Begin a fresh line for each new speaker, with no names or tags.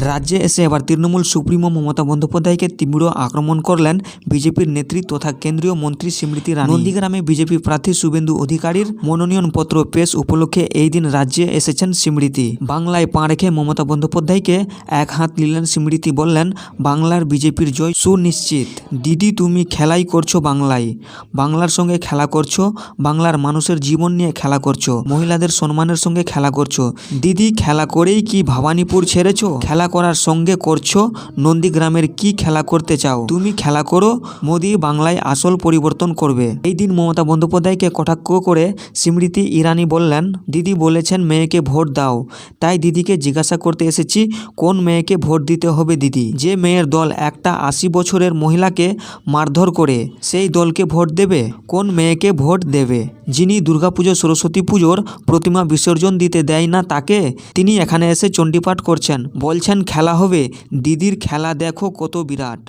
রাজ্যে এসে এবার তৃণমূল সুপ্রিমো মমতা বন্দ্যোপাধ্যায়কে তীব্র আক্রমণ করলেন বিজেপির নেত্রী তথা কেন্দ্রীয় মন্ত্রী স্মৃতি ইরানি। নন্দীগ্রামে বিজেপি প্রার্থী শুভেন্দু অধিকারীর মনোনয়নপত্র পেশ উপলক্ষে এই দিন রাজ্যে এসেছেন স্মৃতি। বাংলায় পা রেখে মমতা বন্দ্যোপাধ্যায়কে এক হাত নিলেন স্মৃতি, বললেন, বাংলার বিজেপির জয় সুনিশ্চিত। দিদি, তুমি খেলাই করছো বাংলায়, বাংলার সঙ্গে খেলা করছো, বাংলার মানুষের জীবন নিয়ে খেলা করছো, মহিলাদের সম্মানের সঙ্গে খেলা করছো। দিদি, খেলা করেই কি ভবানীপুর ছেড়েছো? খেলা করার সঙ্গে করছো নন্দীগ্রামের কি খেলা করতে চাও? তুমি খেলা করো, মোদি বাংলায় আসল পরিবর্তন করবে। এই দিন মমতা বন্দ্যোপাধ্যায়কে কটাক্ষ করে স্মৃতি ইরানি বললেন, দিদি বলেছেন মেয়েকে ভোট দাও, তাই দিদিকে জিজ্ঞাসা করতে এসেছি কোন মেয়েকে ভোট দিতে হবে দিদি? যে মেয়ের দল একটা 80 বছরের মহিলাকে মারধর করে, সেই দলকে ভোট দেবে? কোন মেয়েকে ভোট দেবে? যিনি দুর্গাপুজো সরস্বতী পুজোর প্রতিমা বিসর্জন দিতে দেয় না তাকে, তিনি এখানে এসে চণ্ডীপাঠ করছেন, বলছেন খেলা হবে। দিদির খেলা দেখো কত বিরাট।